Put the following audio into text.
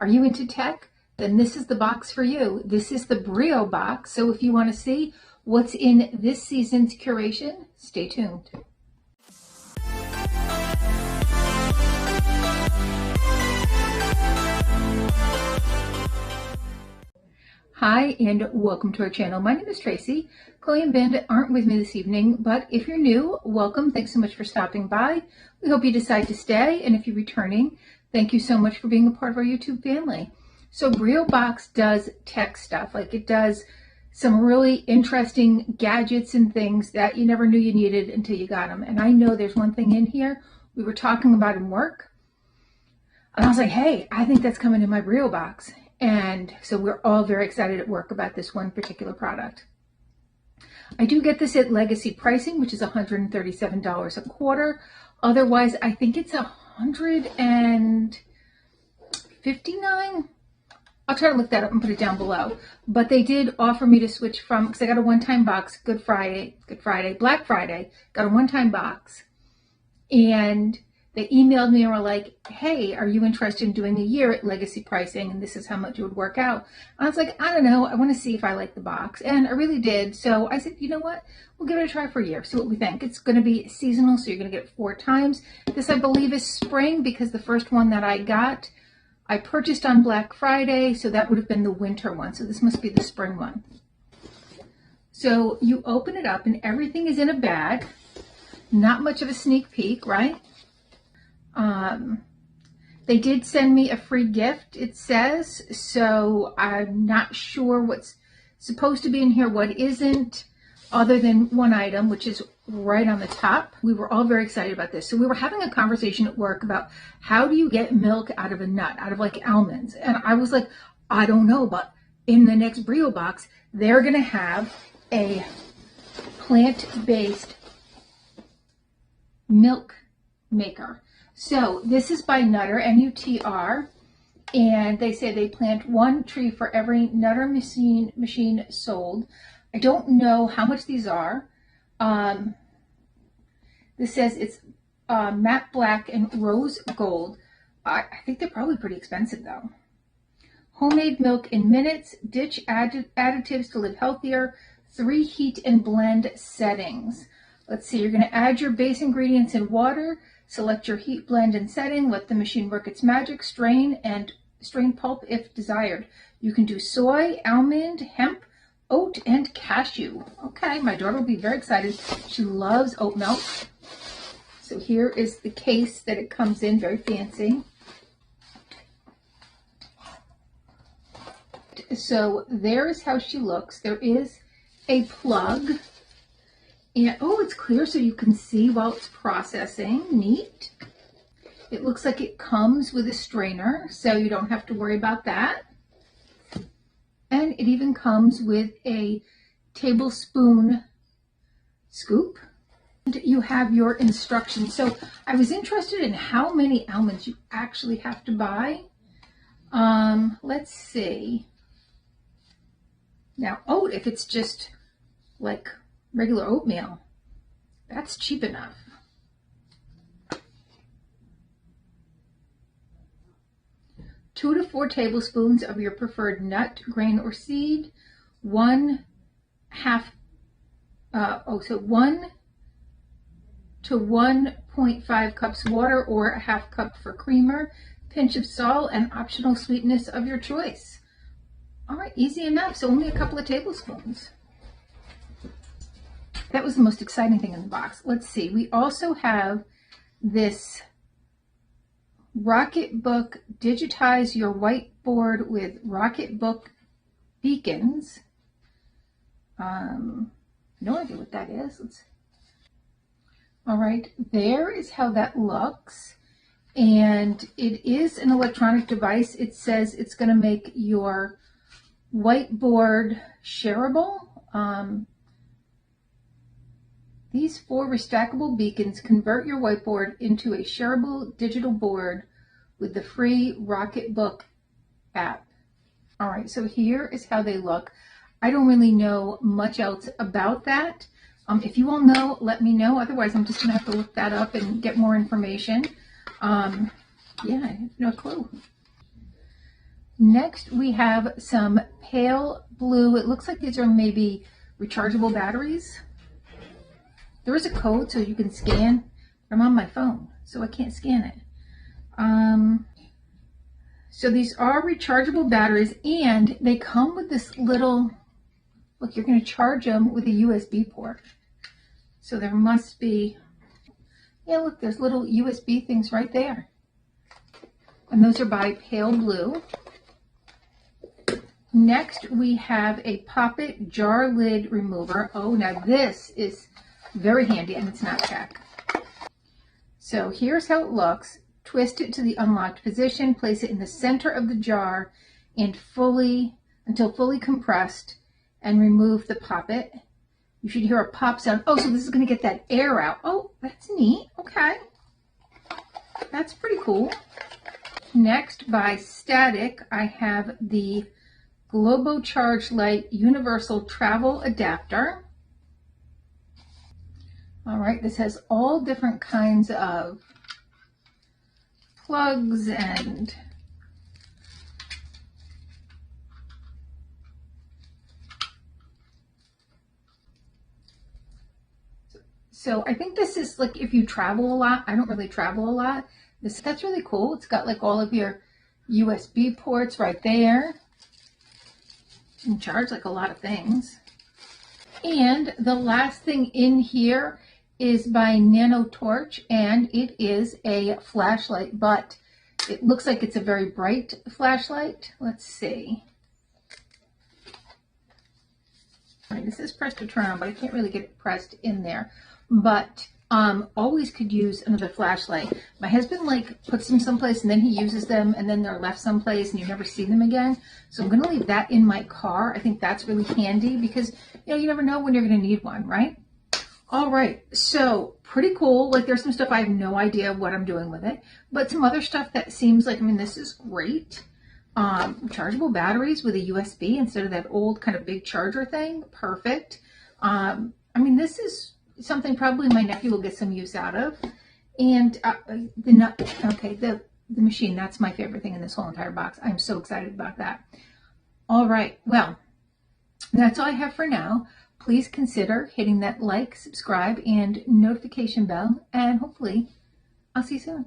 Are you into tech? Then this is the box for you. This is the Breo box. So if you want to see what's in this season's curation, stay tuned. Hi and welcome to our channel. My name is Tracy. Chloe and Ben aren't with me this evening, but if you're new, welcome. Thanks so much for stopping by. We hope you decide to stay, and if you're returning, thank you so much for being a part of our YouTube family. So Breo Box does tech stuff, like it does some really interesting gadgets and things that you never knew you needed until you got them. And I know there's one thing in here we were talking about in work, and I was like, hey, I think that's coming in my Breo Box. And so we're all very excited at work about this one particular product. I do get this at legacy pricing, which is $137 a quarter. Otherwise, I think it's $159. I'll try to look that up and put it down below. But they did offer me to switch from, because I got a one-time box, Black Friday, got a one-time box. And they emailed me and were like, hey, are you interested in doing a year at legacy pricing? And this is how much it would work out. And I was like, I don't know. I want to see if I like the box. And I really did. So I said, you know what? We'll give it a try for a year. See what we think. It's going to be seasonal, so you're going to get it 4 times. This, I believe, is spring, because the first one that I got, I purchased on Black Friday. So that would have been the winter one. So this must be the spring one. So you open it up and everything is in a bag. Not much of a sneak peek, right? They did send me a free gift, it says, so I'm not sure what's supposed to be in here, what isn't, other than one item, which is right on the top. We were all very excited about this. So we were having a conversation at work about how do you get milk out of a nut, out of like almonds? And I was like, I don't know, but in the next Breo box, they're going to have a plant-based milk maker. So this is by Nutter, N-U-T-R, and they say they plant 1 tree for every Nutter machine sold. I don't know how much these are. This says it's matte black and rose gold. I think they're probably pretty expensive though. Homemade milk in minutes, ditch additives to live healthier, 3 heat and blend settings. Let's see, you're going to add your base ingredients in water. Select your heat, blend, and setting. Let the machine work its magic. Strain pulp if desired. You can do soy, almond, hemp, oat, and cashew. Okay, my daughter will be very excited. She loves oat milk. So here is the case that it comes in, very fancy. So there is how she looks. There is a plug. And, oh, it's clear so you can see while it's processing. Neat. It looks like it comes with a strainer, so you don't have to worry about that. And it even comes with a tablespoon scoop. And you have your instructions. So I was interested in how many almonds you actually have to buy. Let's see. Now, oat, if it's just like regular oatmeal, that's cheap enough. Two to 4 tablespoons of your preferred nut, grain, or seed. 1 to 1.5 cups water, or a half cup for creamer. Pinch of salt and optional sweetness of your choice. All right, easy enough. So only a couple of tablespoons. That was the most exciting thing in the box. Let's see. We also have this Rocketbook, digitize your whiteboard with Rocketbook beacons. No idea what that is. All right, there is how that looks. And it is an electronic device. It says it's going to make your whiteboard shareable. These 4 restackable beacons convert your whiteboard into a shareable digital board with the free Rocketbook app. All right, so here is how they look. I don't really know much else about that. If you all know, let me know. Otherwise, I'm just going to have to look that up and get more information. Yeah, I have no clue. Next, we have some pale blue. It looks like these are maybe rechargeable batteries. There is a code so you can scan. I'm on my phone, so I can't scan it. So these are rechargeable batteries, and they come with this little, look, you're going to charge them with a USB port. So there must be, yeah, look, there's little USB things right there. And those are by Pale Blue. Next, we have a Pop-It jar lid remover. Oh, now this is very handy, and it's not check. So here's how it looks. Twist it to the unlocked position, place it in the center of the jar and until fully compressed, and remove the Pop-It. You should hear a pop sound. Oh, so this is going to get that air out. Oh, that's neat. Okay. That's pretty cool. Next, by Static, I have the Globo Charge Light Universal Travel Adapter. All right, this has all different kinds of plugs and so I think this is like if you travel a lot. I don't really travel a lot. That's really cool. It's got like all of your USB ports right there. You can charge like a lot of things. And the last thing in here is by Nano Torch, and it is a flashlight, but it looks like it's a very bright flashlight. Let's see. All right, this is pressed to turn on, but I can't really get it pressed in there. But always could use another flashlight. My husband like puts them someplace and then he uses them and then they're left someplace and you never see them again. So I'm going to leave that in my car. I think that's really handy because you never know when you're going to need one, right? All right, so pretty cool. Like there's some stuff I have no idea what I'm doing with it, but some other stuff that seems like, this is great. Rechargeable batteries with a USB instead of that old kind of big charger thing. Perfect. This is something probably my nephew will get some use out of. And the machine, that's my favorite thing in this whole entire box. I'm so excited about that. All right, well, that's all I have for now. Please consider hitting that like, subscribe, and notification bell, and hopefully I'll see you soon.